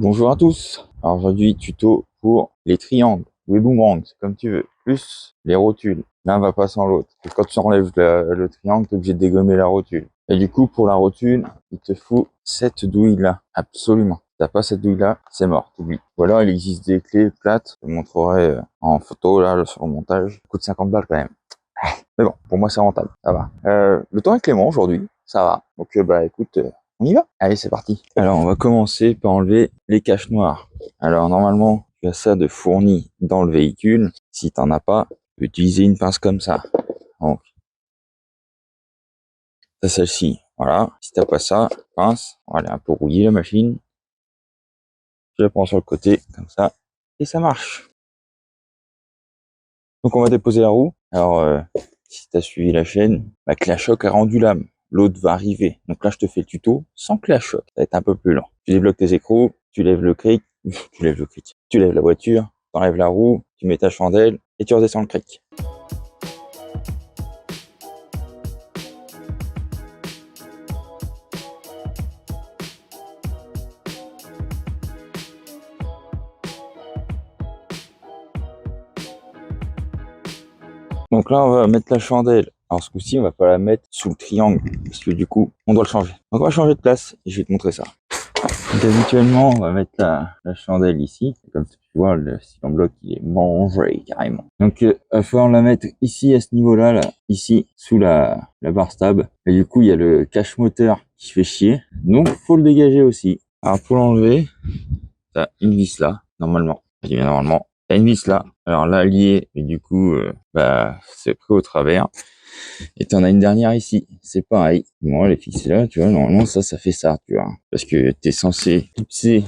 Bonjour à tous. Alors aujourd'hui, tuto pour les triangles ou les boomerangs, c'est comme tu veux, plus les rotules. L'un va pas sans l'autre. Et quand tu enlèves le triangle, tu es obligé de dégommer la rotule. Et du coup, pour la rotule, il te faut cette douille-là, absolument. Si t'as pas cette douille-là, c'est mort, t'oublies. Ou alors, il existe des clés plates, je te montrerai en photo, là, sur le montage. Ça coûte 50 balles quand même. Mais bon, pour moi, c'est rentable, ça va. Le temps est clément aujourd'hui, ça va. Donc, écoute, on y va. Allez, c'est parti. Alors, on va commencer par enlever les caches noires. Alors, normalement, tu as ça de fourni dans le véhicule. Si t'en as pas, tu peux utiliser une pince comme ça. Donc, t'as celle-ci. Voilà. Si t'as pas ça, pince. Voilà, un peu rouillée la machine. Je la prends sur le côté, comme ça. Et ça marche. Donc, on va déposer la roue. Alors, si t'as suivi la chaîne, la clé à choc a rendu l'âme. L'autre va arriver. Donc là, je te fais le tuto sans clé à choc. Ça va être un peu plus lent. Tu débloques tes écrous, tu lèves le cric, tu lèves la voiture, t'enlèves la roue, tu mets ta chandelle et tu redescends le cric. Donc là, on va mettre la chandelle. Alors ce coup-ci, on va pas la mettre sous le triangle parce que du coup, on doit le changer. Donc on va changer de place et je vais te montrer ça. Donc habituellement, on va mettre la chandelle ici. Comme tu vois, le silent bloc, il est mangé carrément. Donc il va falloir la mettre ici, à ce niveau-là, là, ici, sous la barre stab. Et du coup, il y a le cache moteur qui fait chier. Donc, faut le dégager aussi. Alors pour l'enlever, t'as une vis là, normalement. Je dis bien normalement. T'as une vis là. Alors là, liée, et du coup, c'est pris au travers. Et t'en as une dernière ici, c'est pareil. Bon, elle est fixée là, tu vois, normalement ça fait ça, tu vois. Parce que t'es censé clipser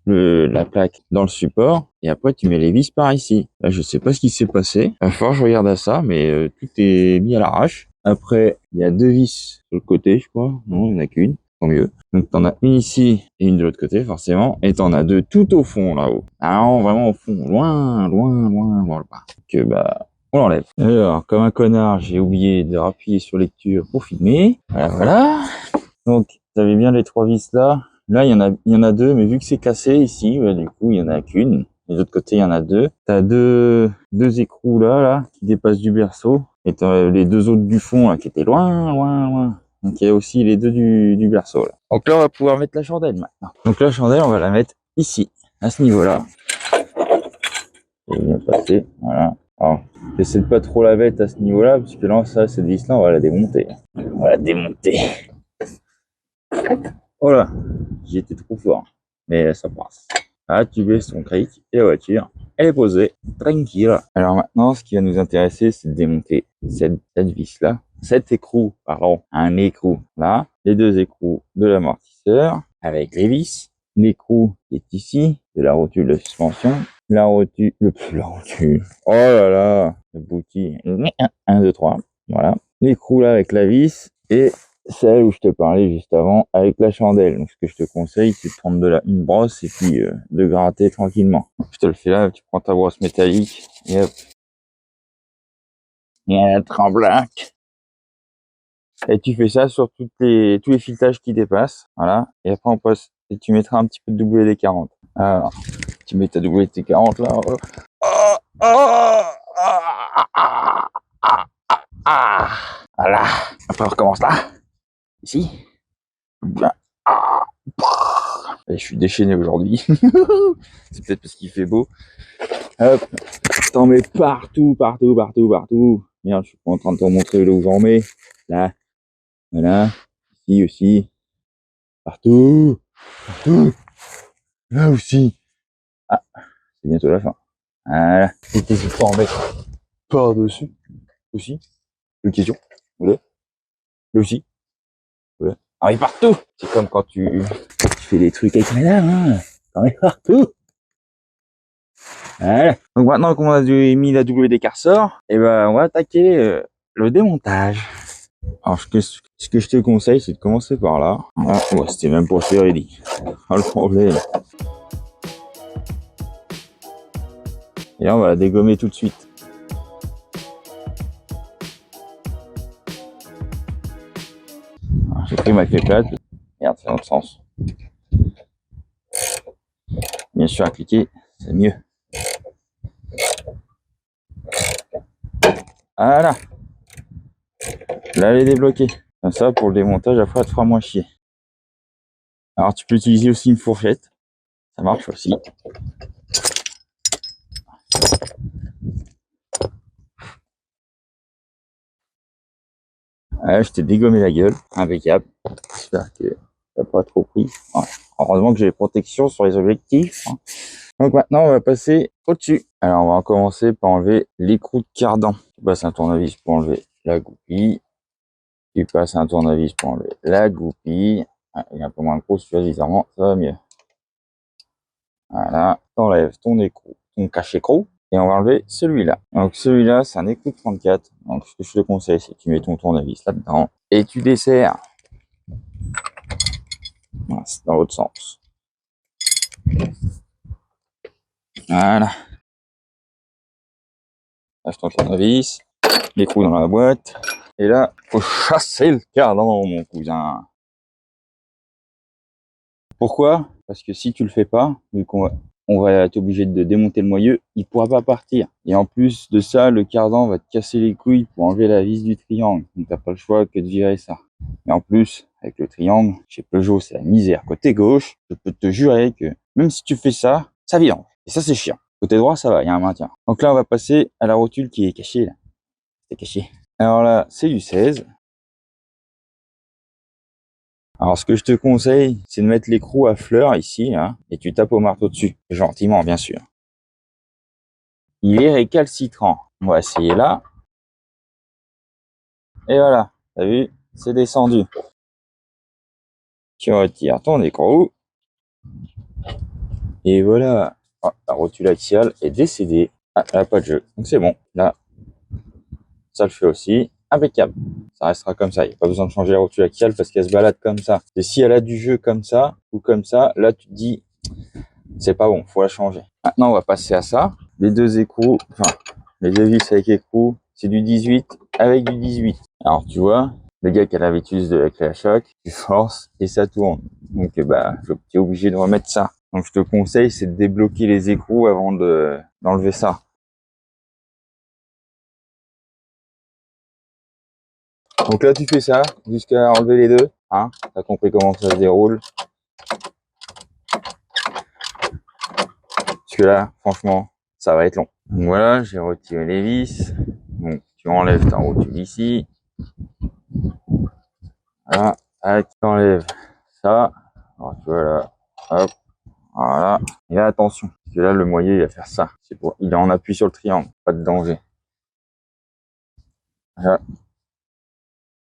la plaque dans le support, et après tu mets les vis par ici. Là, je sais pas ce qui s'est passé. Il va falloir que je regarde à ça, mais tout est mis à l'arrache. Après, il y a deux vis sur le côté, je crois. Non, il n'y en a qu'une. Tant mieux. Donc t'en as une ici et une de l'autre côté, forcément. Et t'en as deux tout au fond, là-haut. Ah non, vraiment au fond. Loin, loin, loin, loin, loin. Que on l'enlève. Alors, comme un connard, j'ai oublié de rappuyer sur lecture pour filmer. Voilà, voilà. Donc, vous avez bien les trois vis là. Là, il y en a deux, mais vu que c'est cassé ici, du coup, il y en a qu'une. Et de l'autre côté, il y en a deux. T'as deux écrous là, qui dépassent du berceau. Et t'as les deux autres du fond, là, qui étaient loin, loin, loin. Donc, il y a aussi les deux du berceau, là. Donc là, on va pouvoir mettre la chandelle, maintenant. Donc, la chandelle, on va la mettre ici, à ce niveau-là. Et bien passer, voilà. Alors, j'essaie de pas trop la mettre à ce niveau-là, parce que là, ça, cette vis-là, on va la démonter. On va la démonter. Voilà. J'y étais trop fort. Mais ça passe. Là, tu baisses ton cric et la voiture, elle est posée. Tranquille. Alors maintenant, ce qui va nous intéresser, c'est de démonter cette vis-là. Cet écrou, pardon, un écrou là. Les deux écrous de l'amortisseur avec les vis. L'écrou qui est ici, de la rotule de suspension. La rotule, oh là là, le bouti, 1, 2, 3, voilà. L'écrou là avec la vis et celle où je te parlais juste avant avec la chandelle. Donc ce que je te conseille, c'est de prendre une brosse et puis de gratter tranquillement. Je te le fais là, tu prends ta brosse métallique et hop. Et un tremblac. Et tu fais ça sur tous les filetages qui dépassent, voilà. Et après on passe et tu mettras un petit peu de WD-40. Alors, tu mets ta WD-40 là. Voilà. Après on recommence là. Ici. Bien. Et je suis déchaîné aujourd'hui. C'est peut-être parce qu'il fait beau. Hop. T'en mets partout, partout, partout, partout. Merde, je suis pas en train de te montrer là où j'en mets. Là. Voilà. Ici aussi. Partout. Partout. Là aussi. Ah. C'est bientôt la fin. Voilà. Et t'hésites pas à en mettre par-dessus. Aussi. Une question. Voilà. Là aussi. Voilà. Ah, mais partout. C'est comme quand tu fais des trucs avec madame, hein. T'en mets partout. Voilà. Donc maintenant qu'on a mis la WD-40 sort, et ben on va attaquer le démontage. Alors ce que je te conseille, c'est de commencer par là. Voilà. Ouais, c'était même pour se ready. Pas le problème. Et là on va la dégommer tout de suite. J'ai pris ma clé plate. Merde, c'est dans l'autre sens. Bien sûr, à cliquer, c'est mieux. Voilà. Là, elle est débloquée. Comme ça, pour le démontage, après, elle te fera moins chier. Alors, tu peux utiliser aussi une fourchette. Ça marche aussi. Ouais, je t'ai dégommé la gueule. Impeccable. J'espère que t'as pas trop pris. Ouais. Heureusement que j'ai les protections sur les objectifs. Donc maintenant, on va passer au-dessus. Alors, on va commencer par enlever l'écrou de cardan. Tu passes un tournevis pour enlever la goupille. Tu passes un tournevis pour enlever la goupille. Ah, il est un peu moins gros, celui-là, bizarrement, ça va mieux. Voilà, t'enlèves ton écrou, ton cache-écrou, et on va enlever celui-là. Donc celui-là, c'est un écrou de 34. Donc ce que je te conseille, c'est que tu mets ton tournevis là-dedans, et tu desserres. Voilà, c'est dans l'autre sens. Voilà. Lâche ton tournevis, l'écrou dans la boîte, et là, faut chasser le cardan, mon cousin. Pourquoi? Parce que si tu le fais pas, vu on va être obligé de démonter le moyeu, il pourra pas partir. Et en plus de ça, le cardan va te casser les couilles pour enlever la vis du triangle. Donc t'as pas le choix que de virer ça. Et en plus, avec le triangle, chez Peugeot, c'est la misère. Côté gauche, je peux te jurer que même si tu fais ça, ça vidange. Et ça, c'est chiant. Côté droit, ça va, il y a un maintien. Donc là, on va passer à la rotule qui est cachée, là. C'est caché. Alors là, c'est du 16. Alors, ce que je te conseille, c'est de mettre l'écrou à fleur ici, hein, et tu tapes au marteau dessus. Gentiment, bien sûr. Il est récalcitrant. On va essayer là. Et voilà. T'as vu? C'est descendu. Tu retires ton écrou. Et voilà. Oh, la rotule axiale est décédée. Ah, elle n'a pas de jeu. Donc c'est bon. Là, ça le fait aussi. Impeccable. Ça restera comme ça. Il n'y a pas besoin de changer la rotule axiale parce qu'elle se balade comme ça. Et si elle a du jeu comme ça, ou comme ça, là tu te dis, c'est pas bon, faut la changer. Maintenant, on va passer à ça. Les deux écrous, enfin, les deux vis avec écrou, c'est du 18 avec du 18. Alors, tu vois, le gars qui a l'habitude de la clé à choc, tu forces et ça tourne. Donc, bah, tu es obligé de remettre ça. Donc, je te conseille, c'est de débloquer les écrous avant d'enlever ça. Donc là, tu fais ça jusqu'à enlever les deux. Hein, t'as compris comment ça se déroule. Parce que là, franchement, ça va être long. Donc voilà, j'ai retiré les vis. Donc, tu enlèves ta rotule ici. Voilà, tu enlèves ça. Alors, tu vois là, hop, voilà. Et là, attention, parce que là, le moyeu, il va faire ça. Il est en appui sur le triangle, pas de danger. Voilà,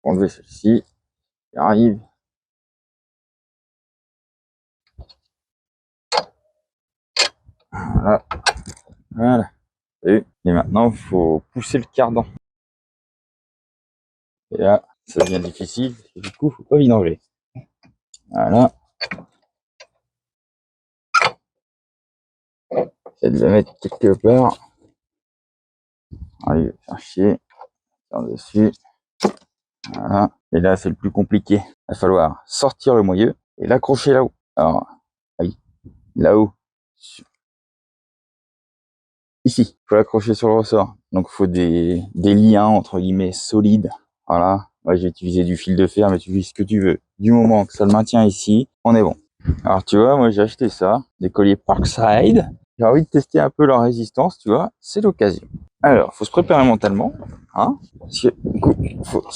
enlever celle-ci, il arrive. Voilà, voilà. Et maintenant, il faut pousser le cardan. Et là, ça devient difficile, parce que du coup, faut pas vidanger. Voilà. J'essaie de le mettre quelque part. Allez, faire chier. Faire dessus. Voilà. Et là, c'est le plus compliqué. Il va falloir sortir le moyeu et l'accrocher là-haut. Alors, là-haut. Ici, il faut l'accrocher sur le ressort. Donc, il faut des liens, entre guillemets, solides. Voilà. Moi, j'ai utilisé du fil de fer, mais tu utilises ce que tu veux. Du moment que ça le maintient ici, on est bon. Alors, tu vois, moi, j'ai acheté ça, des colliers Parkside. J'ai envie de tester un peu leur résistance, tu vois. C'est l'occasion. Alors, faut se préparer mentalement, hein. Parce que, du coup, faut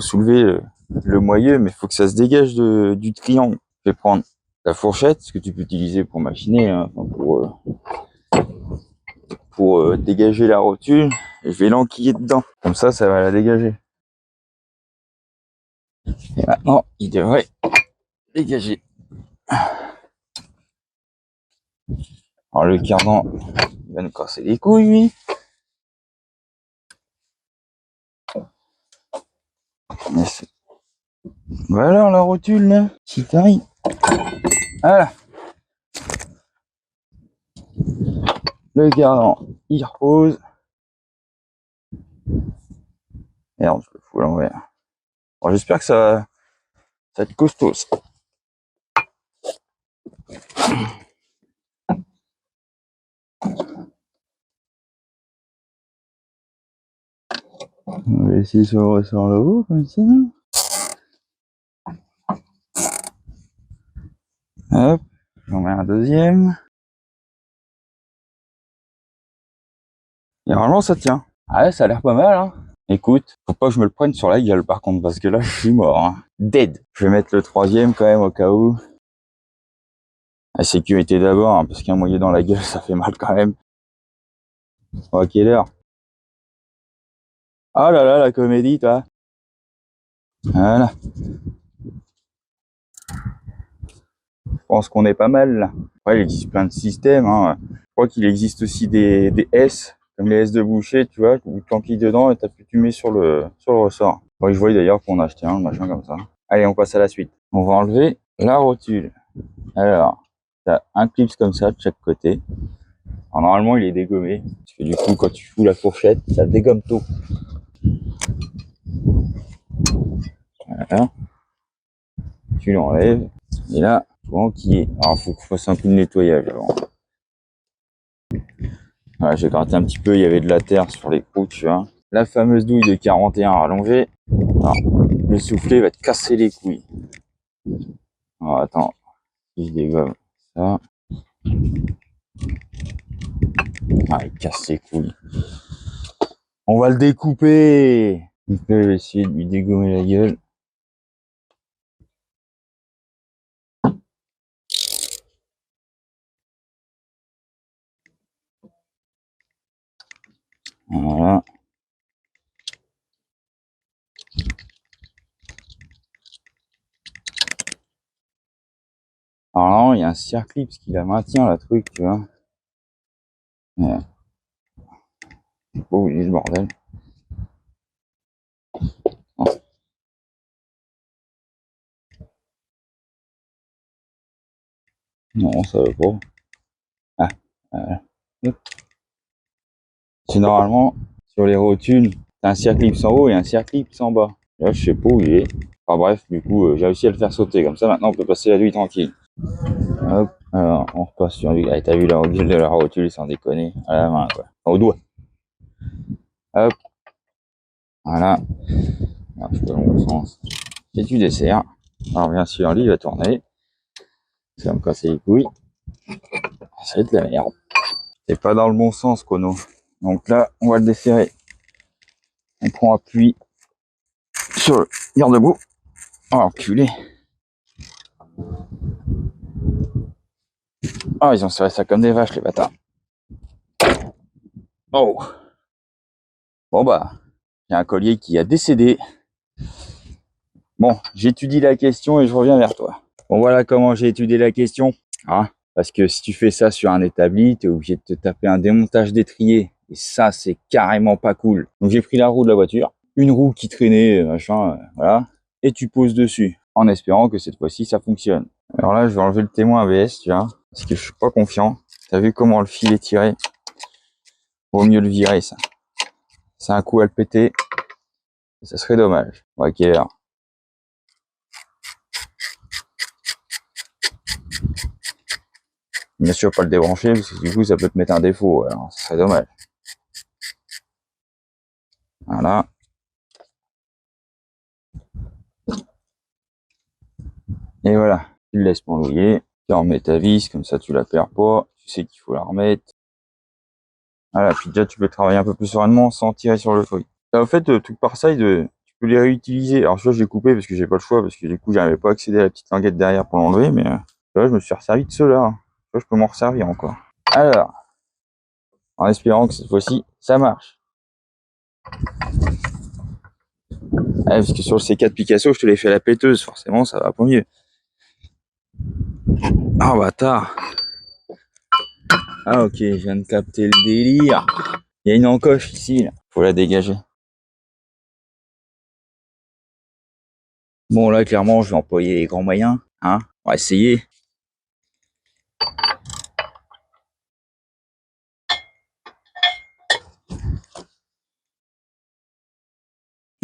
soulever le moyeu, mais il faut que ça se dégage du triangle. Je vais prendre la fourchette, ce que tu peux utiliser pour machiner, hein, pour dégager la rotule, et je vais l'enquiller dedans. Comme ça va la dégager. Et maintenant, il devrait dégager. Alors le cardan, il va nous casser les couilles, lui. Voilà la rotule, là, qui taille. Voilà. Le cardan, il repose. Merde, je le fous à l'envers. Bon, j'espère que ça va être costaud. On va essayer sur le ressort là-haut, comme ça. Hop, j'en mets un deuxième. Et normalement, ça tient. Ah ouais, ça a l'air pas mal, hein. Écoute, faut pas que je me le prenne sur la gueule, par contre, parce que là, je suis mort, hein. Dead. Je vais mettre le troisième, quand même, au cas où. La sécurité d'abord, hein, parce qu'un moyen dans la gueule, ça fait mal quand même. Oh, à quelle heure? Oh là là, la comédie, toi. Voilà. Je pense qu'on est pas mal, là. Après, il existe plein de systèmes, hein. Je crois qu'il existe aussi des S, comme les S de boucher, tu vois, où tu empiles dedans et tu mets sur le ressort. Bon, je vois d'ailleurs qu'on a acheté un machin comme ça. Allez, on passe à la suite. On va enlever la rotule. Alors, t'as un clips comme ça de chaque côté. Alors, normalement, il est dégommé. Parce que du coup, quand tu fous la fourchette, ça dégomme tout. Voilà. Tu l'enlèves. Et là, faut enquiller. Alors, faut que je fasse un coup de nettoyage avant. Voilà, j'ai gratté un petit peu, il y avait de la terre sur les croûtes, tu vois. La fameuse douille de 41 rallongée. Alors, le soufflet va te casser les couilles. Alors, attends, si je dégomme ça. Ah, il casse les couilles. On va le découper. Donc là, je vais essayer de lui dégommer la gueule. Voilà. Alors là, il y a un circuit parce qu'il la maintient, la truc, tu vois. Ouais. Oh, il est le bordel. Non, non, ça va pas. Ah, voilà. C'est normalement, sur les rotules, t'as un circlips en haut et un circlips en bas. Là, je sais pas où il est. Enfin bref, du coup, j'ai réussi à le faire sauter. Comme ça, maintenant, on peut passer la nuit tranquille. Hop, alors, on repasse sur lui. Ah, t'as vu la rotule de la rotule, sans déconner. À la main, quoi. Au doigt. Hop, voilà. Alors, je peux dans le bon sens. Et tu desserres. Alors, bien sûr, lui, il va tourner. Ça va me casser les couilles. Ça va être la merde. C'est pas dans le bon sens, Chrono. Donc là, on va le desserrer. On prend appui sur le garde-boue. Oh, enculé. Oh, ils ont serré ça comme des vaches, les bâtards. Oh. Bon, bah, j'ai un collier qui a décédé. Bon, j'étudie la question et je reviens vers toi. Bon, voilà comment j'ai étudié la question. Hein, parce que si tu fais ça sur un établi, tu es obligé de te taper un démontage d'étrier. Et ça, c'est carrément pas cool. Donc j'ai pris la roue de la voiture, une roue qui traînait, machin, voilà, et tu poses dessus, en espérant que cette fois-ci, ça fonctionne. Alors là, je vais enlever le témoin ABS, tu vois, parce que je suis pas confiant. T'as vu comment le fil est tiré? Vaut mieux le virer, ça. C'est un coup à le péter, et ça serait dommage. Bon, ok, alors. Bien sûr, pas le débrancher, parce que du coup, ça peut te mettre un défaut, alors ça serait dommage. Voilà. Et voilà. Tu le laisses pendouiller. Tu remets ta vis, comme ça tu la perds pas. Tu sais qu'il faut la remettre. Voilà. Puis déjà, tu peux travailler un peu plus sereinement sans tirer sur le truc. Là, au fait, tout par side, tu peux les réutiliser. Alors, je j'ai coupé parce que j'ai pas le choix, parce que du coup, j'arrivais pas à accéder à la petite languette derrière pour l'enlever, mais là, je me suis resservi de ceux-là. Là, je peux m'en resservir encore. Alors, en espérant que cette fois-ci, ça marche. Ah, parce que sur le C4 Picasso, je te l'ai fait à la péteuse, forcément, ça va pas mieux. Ah, bâtard. Ah, ok, je viens de capter le délire. Il y a une encoche ici, là. Faut la dégager. Bon, là, clairement, je vais employer les grands moyens, hein. On va essayer.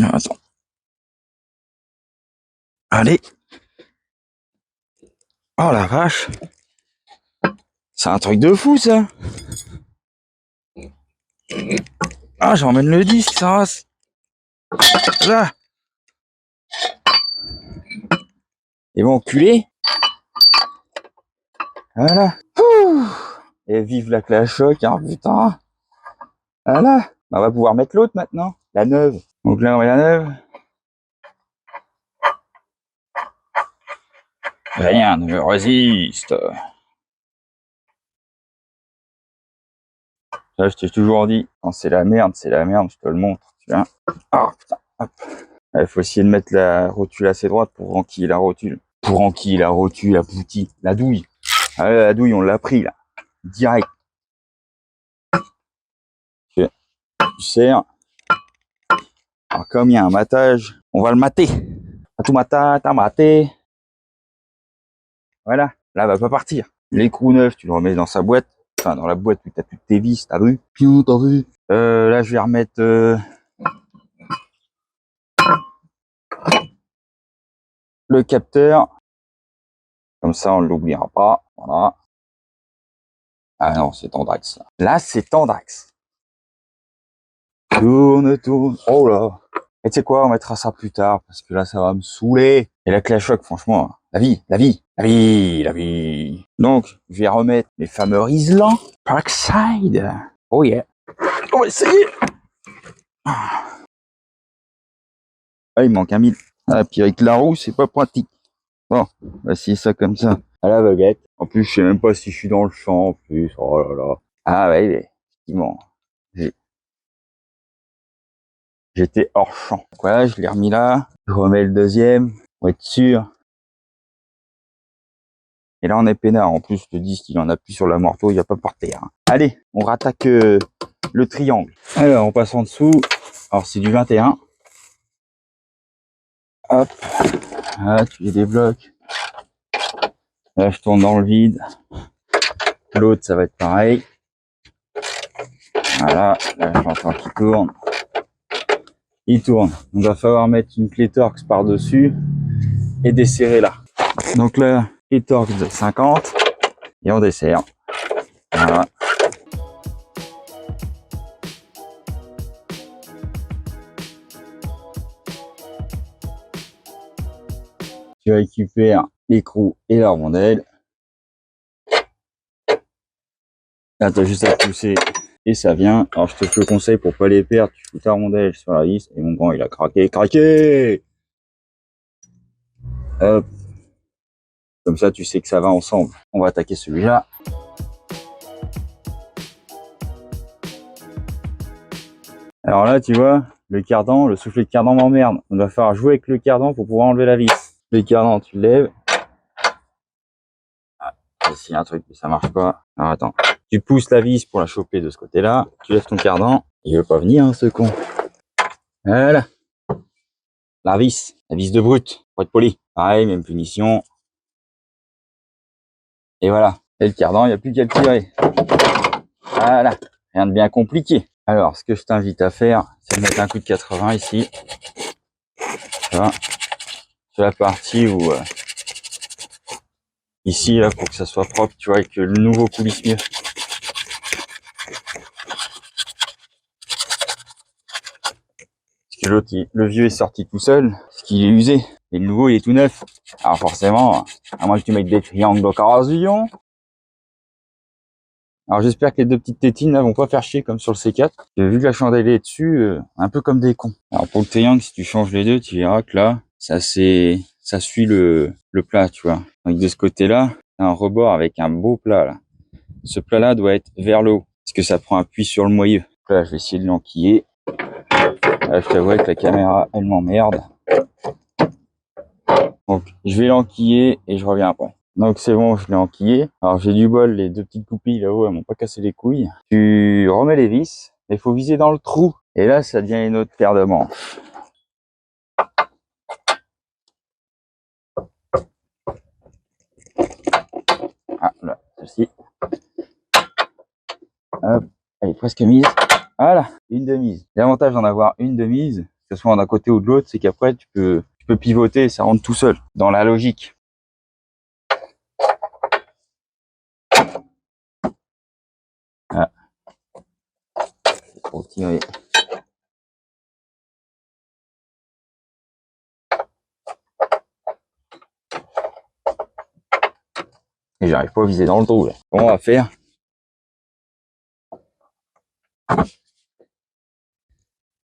Ah, attends. Allez. Oh la vache. C'est un truc de fou, ça. Ah, j'emmène le disque, ça rase. Là. Et bon, enculé. Voilà. Ouh. Et vive la clash choc, hein, putain. Voilà. On va pouvoir mettre l'autre maintenant. La neuve. Donc là, on met la neuve. Rien ne me résiste. Ça, je t'ai toujours dit, quand c'est la merde, je te le montre. Tu vois. Ah, putain. Hop. Il faut essayer de mettre la rotule assez droite pour enquiller la rotule. Pour enquiller la rotule, la boutique, la douille. Ah, la douille, on l'a pris, là. Direct. Tu serres. Alors, comme il y a un matage, on va le mater. Tout matin, t'as maté. Voilà. Là, va pas partir. L'écrou neuf, tu le remets dans sa boîte. Enfin, dans la boîte où t'as toutes tes vis, t'as vu? Piou, t'as vu? Là, je vais remettre le capteur. Comme ça, on ne l'oubliera pas. Voilà. Ah non, c'est Tendax. Là, c'est Tendax. Tourne, tourne. Oh là. Et tu sais quoi, on mettra ça plus tard, parce que là, ça va me saouler. Et la clé à choc, franchement, la vie, la vie, la vie, la vie. Donc, je vais remettre les fameux Island Parkside. Oh yeah. On va essayer. Ah, il manque un mille. Ah, puis avec la roue, c'est pas pratique. Bon, on va essayer ça comme ça. À la baguette. En plus, je sais même pas si je suis dans le champ, en plus. Oh là là. Ah ouais, effectivement. J'étais hors champ. Voilà, je l'ai remis là. Je remets le deuxième, pour être sûr. Et là, on est peinard. En plus, le disque, il en appuie sur la morteau, il va pas par terre. Allez, on rattaque le triangle. Alors, on passe en dessous. Alors, c'est du 21. Hop. Là, tu les débloques. Là, je tourne dans le vide. L'autre, ça va être pareil. Voilà. Là, j'entends qu'il tourne. Il tourne. On va falloir mettre une clé Torx par-dessus et desserrer là. Donc là, clé Torx de 50 et on desserre. Voilà. Tu récupères l'écrou et la rondelle. Là, tu as juste à pousser et ça vient. Alors, je te fais le conseil pour pas les perdre. Tu fous ta rondelle sur la vis et mon grand, il a craqué. Hop. Comme ça, tu sais que ça va ensemble. On va attaquer celui-là. Alors là, tu vois, le cardan, le soufflet de cardan m'emmerde. On va falloir jouer avec le cardan pour pouvoir enlever la vis. Le cardan, tu le lèves. Ah, ici, un truc, mais ça marche pas. Alors, attends. Tu pousses la vis pour la choper de ce côté-là. Tu lèves ton cardan. Il veut pas venir, hein, ce con. Voilà. La vis de brute, pour être poli. Pareil, même punition. Et voilà. Et le cardan, il n'y a plus qu'à le tirer. Voilà. Rien de bien compliqué. Alors, ce que je t'invite à faire, c'est de mettre un coup de 80 ici. Tu vois, sur la partie où... ici, là, pour que ça soit propre, tu vois, et que le nouveau coulisse mieux. Parce que l'autre, le vieux est sorti tout seul, parce qu'il est usé. Et le nouveau, il est tout neuf. Alors forcément, à moins que tu mettes des triangles d'occasion. Alors j'espère que les deux petites tétines là vont pas faire chier comme sur le C4. Vu que la chandelle est dessus, un peu comme des cons. Alors pour le triangle, si tu changes les deux, tu verras que là, ça suit le plat, tu vois. Donc de ce côté-là, t'as un rebord avec un beau plat là. Ce plat-là doit être vers le haut, parce que ça prend appui sur le moyeu. Là, je vais essayer de l'enquiller. Là, je t'avoue que la caméra, elle m'emmerde. Donc je vais l'enquiller et je reviens après. Donc c'est bon, je l'ai enquillé. Alors j'ai du bol, les deux petites goupilles là-haut, elles m'ont pas cassé les couilles. Tu remets les vis, il faut viser dans le trou. Et là, ça devient une autre paire de manches. Ah, là, celle-ci. Hop, elle est presque mise. Voilà, une de mise. L'avantage d'en avoir une de mise, que ce soit d'un côté ou de l'autre, c'est qu'après tu peux pivoter et ça rentre tout seul, dans la logique. Voilà. Pour tirer. Et j'arrive pas à viser dans le trou là. Comment on va faire?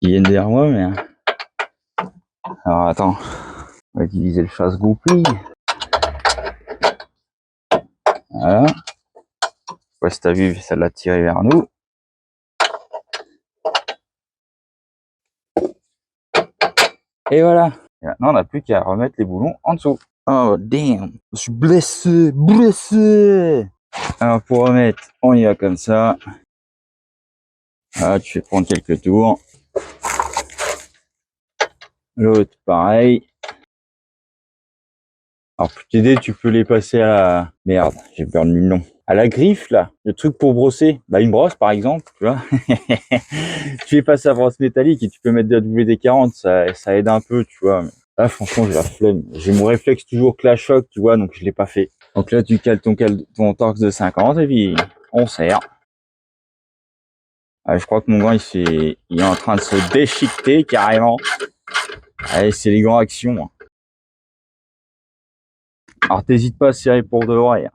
Ils viennent derrière moi, mais. Alors attends. On va utiliser le chasse-goupille. Voilà. Je sais pas si t'as vu, ça l'a tiré vers nous. Et voilà. Et maintenant, on n'a plus qu'à remettre les boulons en dessous. Oh damn, je suis blessé, blessé. Alors pour remettre, on y va comme ça. Voilà, tu fais prendre quelques tours. L'autre, pareil. Alors pour t'aider, tu peux les passer à la... Merde, j'ai perdu le nom. À la griffe, là, le truc pour brosser. Bah une brosse, par exemple, tu vois. Tu fais passer à la brosse métallique et tu peux mettre de la WD-40, ça aide un peu, tu vois. Là, franchement, j'ai la flemme. J'ai mon réflexe toujours clash choc, tu vois, donc je l'ai pas fait. Donc là, tu cales ton torx de 50 et puis on serre. Ah, je crois que mon gant, il est en train de se déchiqueter carrément. Allez, c'est les grands actions. Hein. Alors, t'hésites pas à serrer pour de vrai.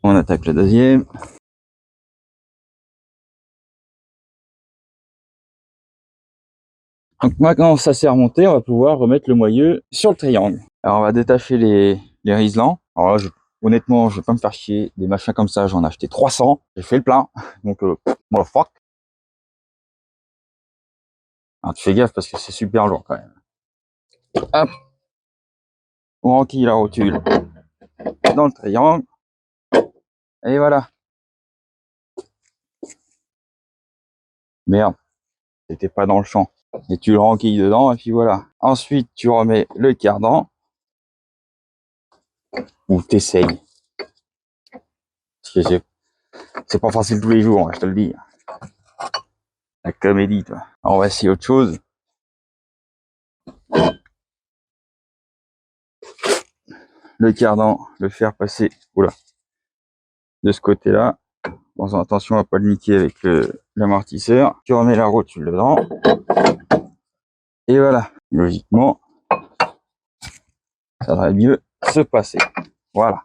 On attaque le deuxième. Donc maintenant, ça s'est remonté, on va pouvoir remettre le moyeu sur le triangle. Alors, on va détacher les riselants. Alors là, honnêtement, je vais pas me faire chier. Des machins comme ça, j'en ai acheté 300. J'ai fait le plein. Donc, bon, fuck. Alors, tu fais gaffe parce que c'est super lourd quand même. Hop. On enquille la rotule dans le triangle. Et voilà. Merde, c'était pas dans le champ. Et tu le renquilles dedans et puis voilà. Ensuite, tu remets le cardan. Ou t'essayes. Parce que c'est pas facile tous les jours, hein, je te le dis. La comédie, toi. Alors, on va essayer autre chose. Le cardan, le faire passer, oula, de ce côté-là. Bon, attention à pas le niquer avec l'amortisseur. Tu remets la rotule dedans. Et voilà. Logiquement, ça devrait mieux se passer. Voilà.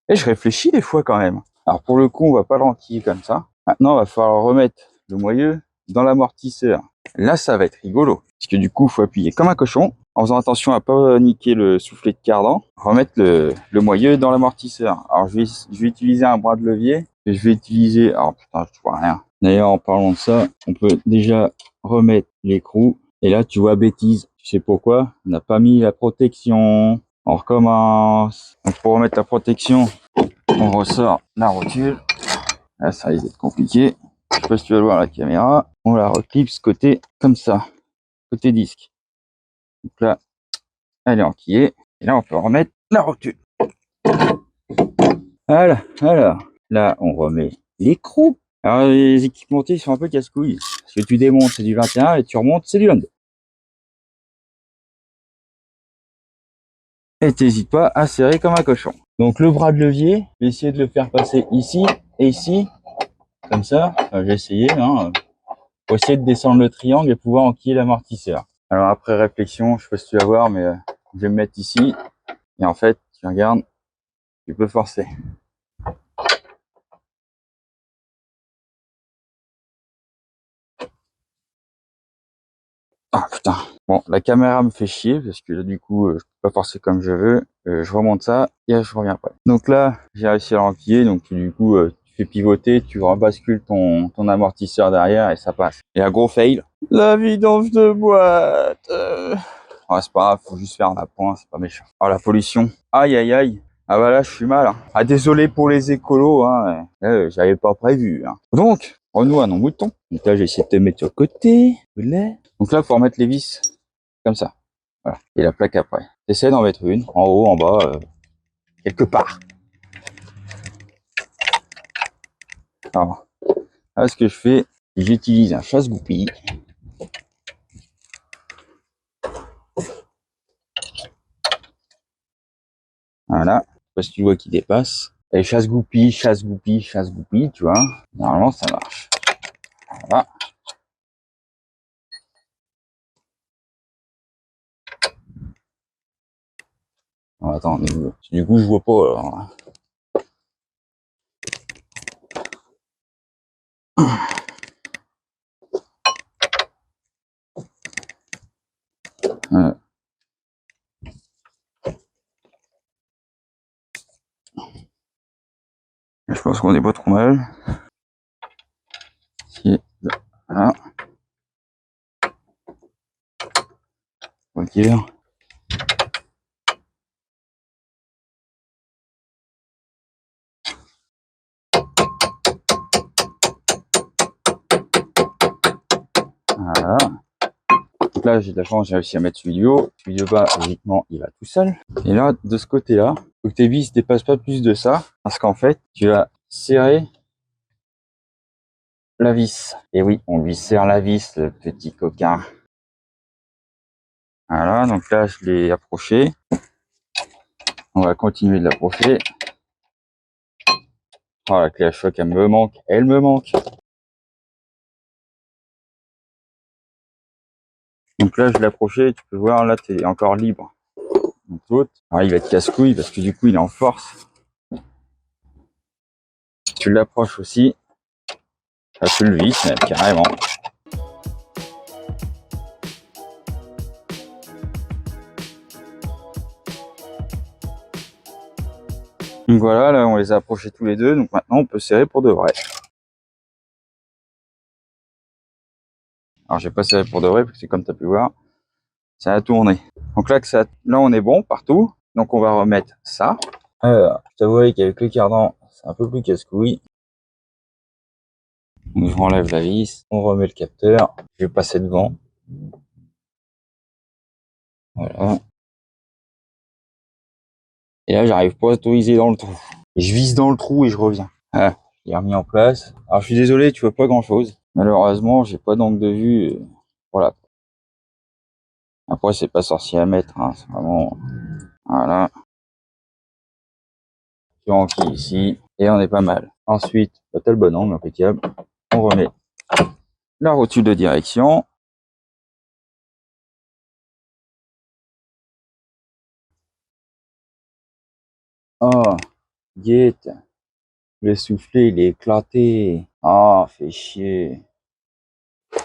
Et je réfléchis des fois quand même. Alors pour le coup, on va pas le renquiller comme ça. Maintenant, il va falloir remettre le moyeu dans l'amortisseur. Là, ça va être rigolo. Parce que du coup, il faut appuyer comme un cochon, en faisant attention à pas niquer le soufflet de cardan. Remettre le moyeu dans l'amortisseur. Alors, je vais utiliser un bras de levier. Et je vais utiliser... Alors, putain, je vois rien. D'ailleurs, en parlant de ça, on peut déjà remettre l'écrou. Et là, tu vois, bêtise. Tu sais pourquoi? On n'a pas mis la protection. On recommence. Donc, pour remettre la protection, on ressort la rotule. Là, ça risque d'être compliqué. Je sais pas si tu vas le voir à la caméra. On la reclipse côté comme ça, côté disque. Donc là, elle est enquillée. Et là, on peut remettre la rotule. Voilà. Alors, là, on remet l'écrou. Alors, les équipementiers sont un peu casse-couilles. Parce que tu démontes, c'est du 21 et tu remontes, c'est du 22. Et t'hésites pas à serrer comme un cochon. Donc, le bras de levier, je vais essayer de le faire passer ici et ici. Comme ça. Enfin, j'ai essayé, hein. Pour essayer de descendre le triangle et pouvoir enquiller l'amortisseur. Alors après réflexion, je sais pas si tu vas voir, mais je vais me mettre ici. Et en fait, tu regardes, tu peux forcer. Ah putain. Bon, la caméra me fait chier parce que là, du coup, je peux pas forcer comme je veux. Je remonte ça et je reviens après. Donc là, j'ai réussi à l'enquiller. Donc du coup, tu fais pivoter, tu rebascules ton amortisseur derrière et ça passe. Et un gros fail. La vidange de boîte. Ouais, c'est pas grave, faut juste faire un appoint, c'est pas méchant. Oh, la pollution. Aïe, aïe, aïe. Ah bah là, je suis mal. Hein. Ah, désolé pour les écolos, hein. J'avais pas prévu. Hein. Donc, renoue à nos moutons. Donc là, j'ai essayé de te mettre sur le côté. Donc là, faut remettre les vis comme ça. Voilà. Et la plaque après. J'essaie d'en mettre une, en haut, en bas, quelque part. Alors, là, ce que je fais, j'utilise un chasse-goupille. Voilà. Je sais pas si tu vois qui dépasse. Et chasse-goupille, chasse-goupille, chasse-goupille, tu vois. Normalement, ça marche. Voilà. Oh, attends, du coup, je vois pas, alors. Ouais. Je pense qu'on est pas trop mal. Si, voilà. Ok. Voilà. Donc là, j'ai de la chance, j'ai réussi à mettre celui du haut. Celui du bas, logiquement, il va tout seul. Et là, de ce côté-là, faut que tes vis ne dépassent pas plus de ça, parce qu'en fait, tu vas serrer la vis. Et oui, on lui serre la vis, le petit coquin. Voilà, donc là, je l'ai approché. On va continuer de l'approcher. Oh, la clé à choc, elle me manque. Elle me manque. Donc là, je l'ai approché. Tu peux voir, là, tu es encore libre. Donc l'autre, il va être casse-couille parce que du coup, il est en force. Tu l'approches aussi. Ça, tu le vis, carrément. Donc voilà, là, on les a approchés tous les deux. Donc maintenant, on peut serrer pour de vrai. Alors, j'ai pas serré pour de vrai parce que comme tu as pu voir, ça a tourné. Donc là, là, on est bon partout. Donc, on va remettre ça. Alors, je t'avoue qu'avec le cardan, c'est un peu plus casse-couille. Donc, je renlève la vis, on remet le capteur. Je vais passer devant. Voilà. Et là, j'arrive pas à autoriser dans le trou. Et je vise dans le trou et je reviens. Ah, il est remis en place. Alors, je suis désolé, tu vois pas grand-chose. Malheureusement, j'ai pas d'angle de vue. Voilà. Après, c'est pas sorcier à mettre. Hein. C'est vraiment... Voilà. Tu enquilles ici. Et on est pas mal. Ensuite, t'as le bon angle, impeccable. On remet la rotule de direction. Oh, guette. Le soufflet, il est éclaté. Ah, fait chier.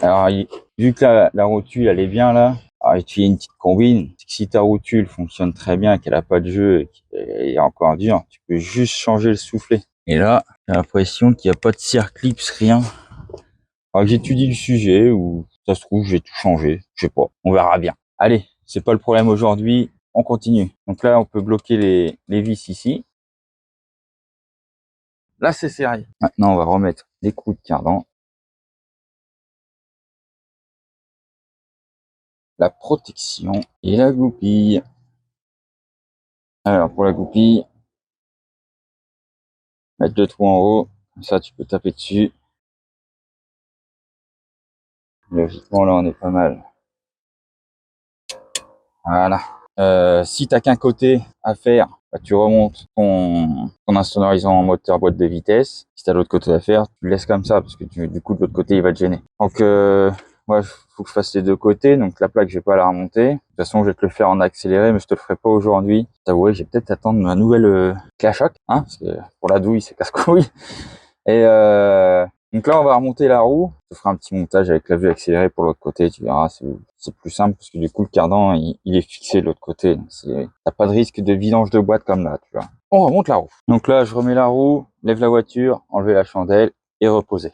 Alors, vu que la rotule, elle est bien là, alors, tu fais une petite combine. Si ta rotule fonctionne très bien, qu'elle a pas de jeu et qu'elle est encore dure, tu peux juste changer le soufflet. Et là, j'ai l'impression qu'il n'y a pas de circlips, rien. Alors, j'étudie le sujet ou ça se trouve, j'ai tout changé. Je sais pas. On verra bien. Allez, c'est pas le problème aujourd'hui. On continue. Donc là, on peut bloquer les vis ici. Là, c'est serré. Maintenant, on va remettre les coups de cardan. La protection et la goupille. Alors, pour la goupille, mettre le trou en haut. Comme ça, tu peux taper dessus. Logiquement, là, on est pas mal. Voilà. Si t'as qu'un côté à faire, bah, tu remontes ton insonorisant en moteur boîte de vitesse. Si t'as l'autre côté à faire, tu le laisses comme ça parce que du coup de l'autre côté il va te gêner. Donc ouais, faut que je fasse les deux côtés. Donc la plaque je vais pas la remonter. De toute façon je vais te le faire en accéléré, mais je te le ferai pas aujourd'hui. T'avouer, j'ai peut-être attendre ma nouvelle clé à choc, hein, parce que pour la douille c'est casse-couille. Et donc là, on va remonter la roue. Je ferai un petit montage avec la vue accélérée pour l'autre côté. Tu verras, c'est plus simple parce que du coup, le cardan, il est fixé de l'autre côté. T'as pas de risque de vidange de boîte comme là, tu vois. On remonte la roue. Donc là, je remets la roue, lève la voiture, enlever la chandelle et reposer.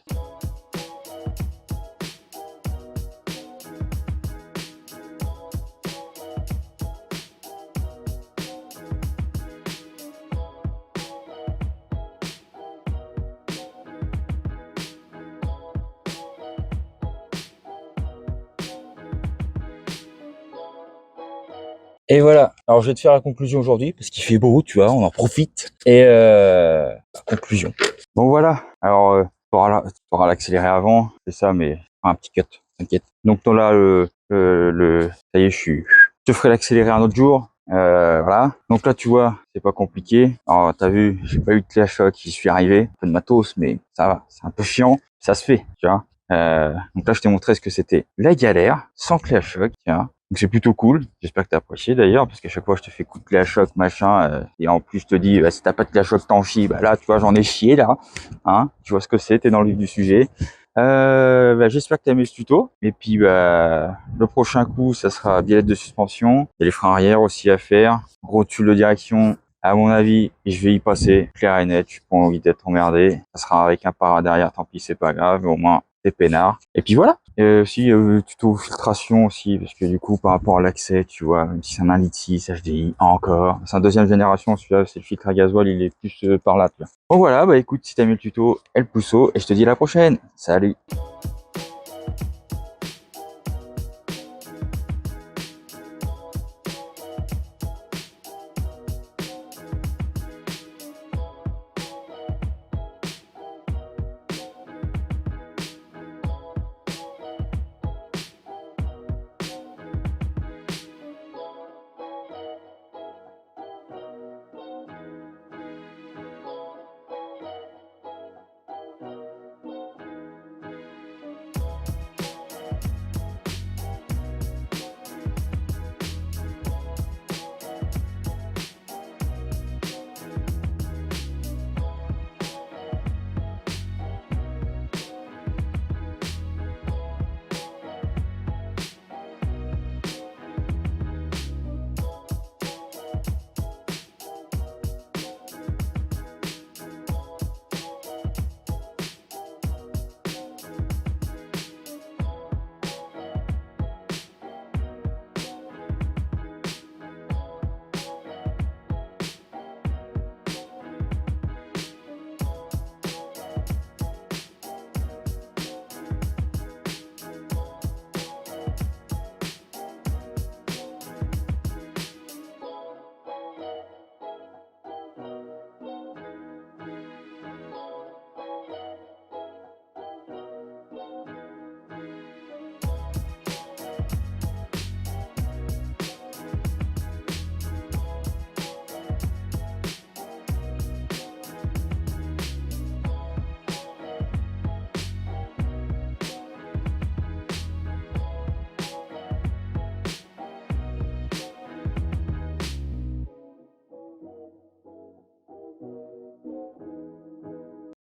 Et voilà. Alors, je vais te faire la conclusion aujourd'hui parce qu'il fait beau, tu vois, on en profite. Et la conclusion. Bon, voilà. Alors, t'auras l'accéléré avant, c'est ça, mais un petit cut, t'inquiète. Donc, là, ça y est, je te ferai l'accélérer un autre jour. Voilà. Donc là, tu vois, c'est pas compliqué. Alors, t'as vu, j'ai pas eu de clé à choc, j'y suis arrivé. Un peu de matos, mais ça va. C'est un peu chiant. Ça se fait, tu vois. Donc là, je t'ai montré ce que c'était la galère, sans clé à choc, tiens. Donc c'est plutôt cool. J'espère que t'as apprécié d'ailleurs, parce qu'à chaque fois, je te fais coup de clé à choc, machin. Et en plus, je te dis, bah, si t'as pas de clé à choc, t'en chies. Bah là, tu vois, j'en ai chié, là. Hein, tu vois ce que c'est, t'es dans le vif du sujet. Bah, j'espère que tu as aimé ce tuto. Et puis bah, le prochain coup, ça sera biellette de suspension. Il y a les freins arrière aussi à faire. Rotule de direction, à mon avis, je vais y passer clair et net. Je suis pas envie d'être emmerdé. Ça sera avec un para derrière, tant pis, c'est pas grave. Au moins, c'est peinard. Et puis voilà. Aussi, tuto filtration aussi, parce que du coup, par rapport à l'accès, tu vois, même si c'est un 1,6 litre HDI, encore. C'est un deuxième génération, celui-là, c'est le filtre à gasoil, il est plus par là, tu vois. Bon voilà, bah écoute, si t'as aimé le tuto, elle pouceau, et je te dis à la prochaine. Salut!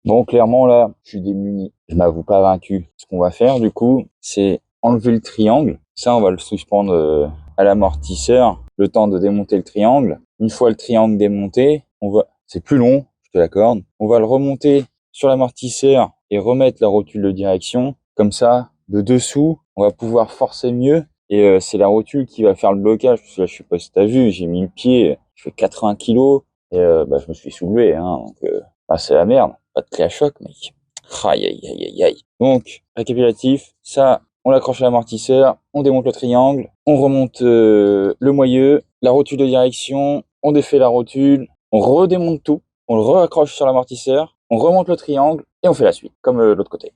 Bon, clairement, là, je suis démuni. Je m'avoue pas vaincu. Ce qu'on va faire, du coup, c'est enlever le triangle. Ça, on va le suspendre à l'amortisseur, le temps de démonter le triangle. Une fois le triangle démonté, c'est plus long, je te l'accorde. On va le remonter sur l'amortisseur et remettre la rotule de direction. Comme ça, de dessous, on va pouvoir forcer mieux. Et c'est la rotule qui va faire le blocage. Parce que là, je sais pas si t'as vu, j'ai mis le pied, je fais 80 kilos et bah, je me suis soulevé. Hein, donc, bah, c'est la merde. Pas de clé à choc, mec. Aïe, aïe, aïe, aïe, aïe. Donc, récapitulatif, ça, on l'accroche à l'amortisseur, on démonte le triangle, on remonte le moyeu, la rotule de direction, on défait la rotule, on redémonte tout, on le raccroche sur l'amortisseur, on remonte le triangle et on fait la suite, comme l'autre côté.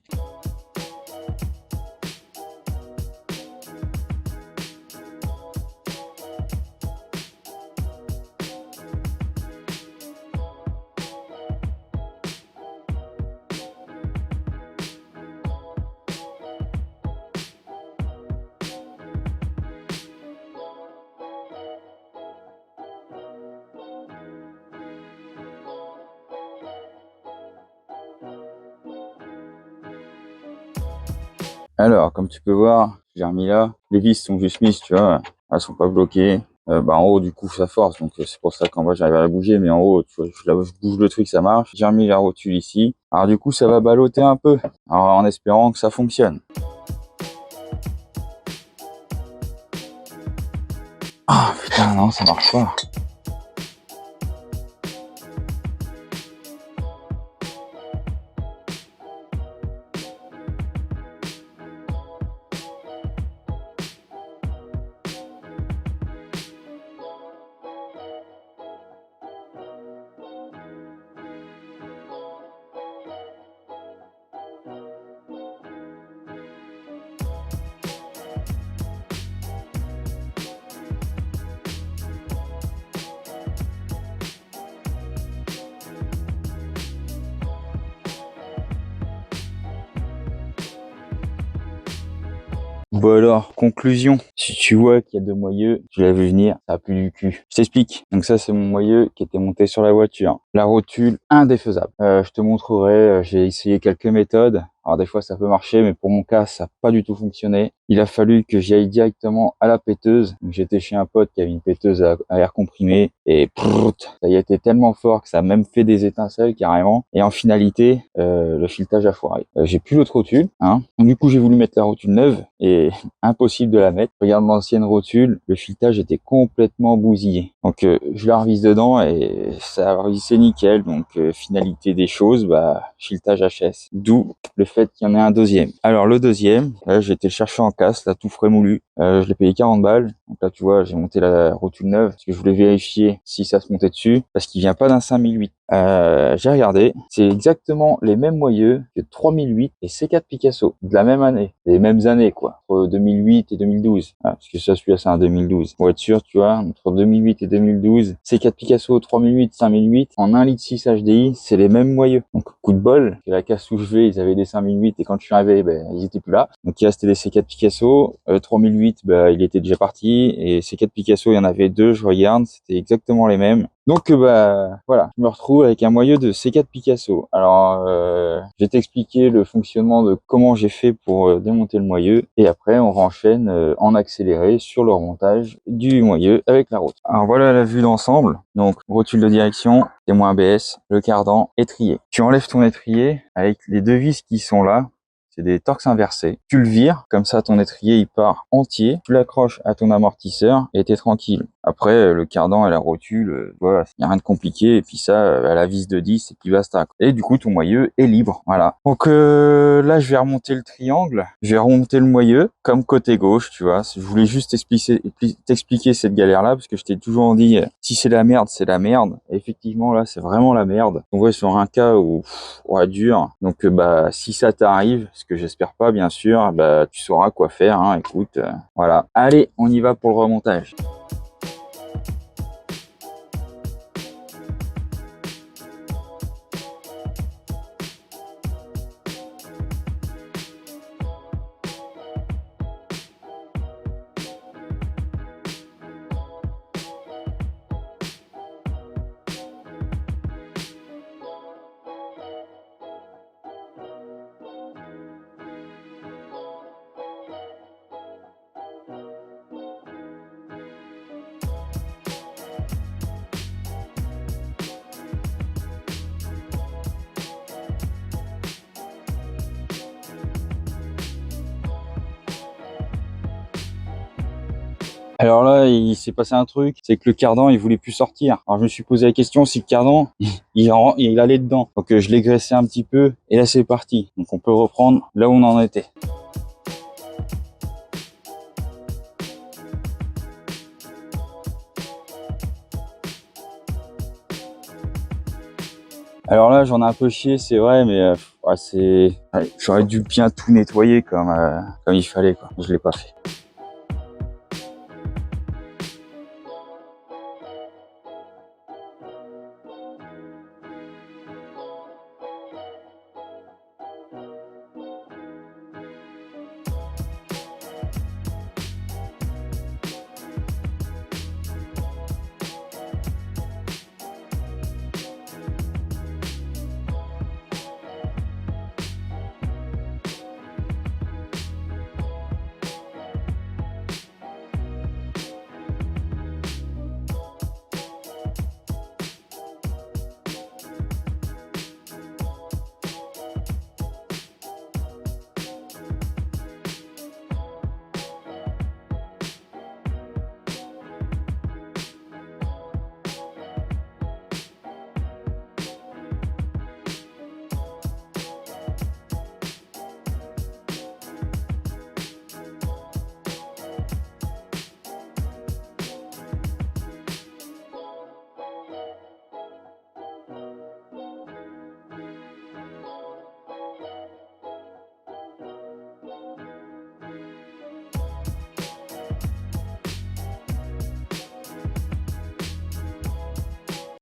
Alors, comme tu peux voir, j'ai remis là, les vis sont juste mises, tu vois, elles sont pas bloquées. Bah en haut du coup ça force, donc c'est pour ça qu'en bas j'arrive à la bouger, mais en haut tu vois, je bouge le truc, ça marche. J'ai remis la rotule ici. Alors du coup ça va balloter un peu, alors en espérant que ça fonctionne. Ah putain non, ça marche pas. Bon alors, conclusion. Si tu vois qu'il y a 2 moyeux, je l'ai vu venir, ça a plus du cul. Je t'explique. Donc ça, c'est mon moyeu qui était monté sur la voiture. La rotule, indéfaisable. Je te montrerai, j'ai essayé quelques méthodes. Alors des fois ça peut marcher, mais pour mon cas ça n'a pas du tout fonctionné. Il a fallu que j'y aille directement à la péteuse. J'étais chez un pote qui avait une péteuse à air comprimé et ça y a été tellement fort que ça a même fait des étincelles carrément. Et en finalité, le filetage a foiré. J'ai plus l'autre rotule, hein. Donc, du coup j'ai voulu mettre la rotule neuve et impossible de la mettre. Regarde l'ancienne rotule, le filetage était complètement bousillé. Donc je la revisse dedans et ça a revissé nickel. Donc finalité des choses, filetage HS. D'où le fait qu'il y en ait un deuxième. Alors le deuxième, là, j'ai été le chercher en casse, là tout frais moulu. Je l'ai payé 40 balles. Donc là tu vois, j'ai monté la rotule neuve parce que je voulais vérifier si ça se montait dessus parce qu'il vient pas d'un 5008. J'ai regardé, c'est exactement les mêmes moyeux que 3008 et C4 Picasso de la même année, les mêmes années quoi, entre 2008 et 2012. Parce que ça, celui-là c'est un 2012. Pour être sûr, tu vois, entre 2008 et 2012, C4 Picasso 3008, 5008 en 1,6 litre HDI, c'est les mêmes moyeux. Donc coup de bol, que la casse où je vais, ils avaient des 5008 et quand je suis arrivé, ils étaient plus là. Donc il restait des C4 Picasso, 3008, il était déjà parti et C4 Picasso, il y en avait deux, je regarde, c'était exactement les mêmes. Donc voilà, je me retrouve avec un moyeu de C4 Picasso. Alors je vais t'expliquer le fonctionnement de comment j'ai fait pour démonter le moyeu et après on renchaîne en accéléré sur le remontage du moyeu avec la rotule. Alors voilà la vue d'ensemble. Donc rotule de direction, témoin ABS, le cardan, étrier. Tu enlèves ton étrier avec les deux vis qui sont là. C'est des torques inversés. Tu le vires, comme ça ton étrier il part entier. Tu l'accroches à ton amortisseur et t'es tranquille. Après, le cardan et la rotule, voilà, il n'y a rien de compliqué. Et puis ça, à la vis de 10 et puis basta. Et du coup, ton moyeu est libre. Voilà. Donc là, je vais remonter le triangle. Je vais remonter le moyeu comme côté gauche, tu vois. Je voulais juste t'expliquer cette galère-là parce que je t'ai toujours dit, si c'est la merde, c'est la merde. Et effectivement, là, c'est vraiment la merde. On va sur un cas où, ouais, dur. Donc, si ça t'arrive, ce que j'espère pas, bien sûr, tu sauras quoi faire, hein. Écoute, voilà. Allez, on y va pour le remontage. Alors là, il s'est passé un truc, c'est que le cardan, il voulait plus sortir. Alors je me suis posé la question si le cardan, il allait dedans. Donc je l'ai graissé un petit peu et là c'est parti. Donc on peut reprendre là où on en était. Alors là, j'en ai un peu chié, c'est vrai, mais j'aurais dû bien tout nettoyer comme il fallait, quoi. Je l'ai pas fait.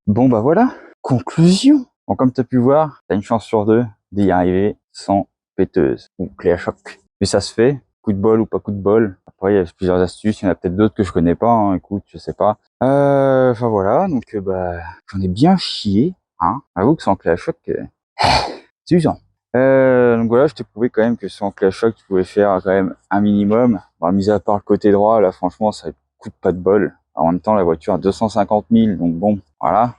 Bon voilà, conclusion. Bon, comme tu as pu voir, tu as une chance sur deux d'y arriver sans péteuse ou clé à choc. Mais ça se fait, coup de bol ou pas coup de bol. Après, il y a plusieurs astuces, il y en a peut-être d'autres que je connais pas, hein. Écoute, je sais pas. Enfin voilà, donc bah, j'en ai bien chié, hein. Avoue que sans ClaShock, c'est usant. Donc voilà, je t'ai prouvé quand même que sans ClaShock, tu pouvais faire quand même un minimum. Bon, mis à part le côté droit, là, franchement, ça coûte pas de bol. En même temps, la voiture a 250 000, donc bon, voilà.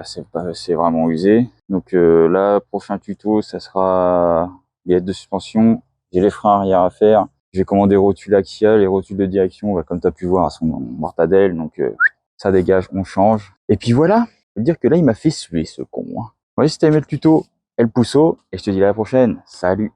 C'est vraiment usé. Donc là, prochain tuto, ça sera les aides de suspension. J'ai les freins arrière à faire. J'ai commandé rotules axiales et rotules de direction, bah, comme tu as pu voir, elles sont mortadelles, donc ça dégage, on change. Et puis voilà, je veux dire que là, il m'a fait suer, ce con. Hein. Ouais, si t'as aimé le tuto, et le pouceau, et je te dis à la prochaine. Salut!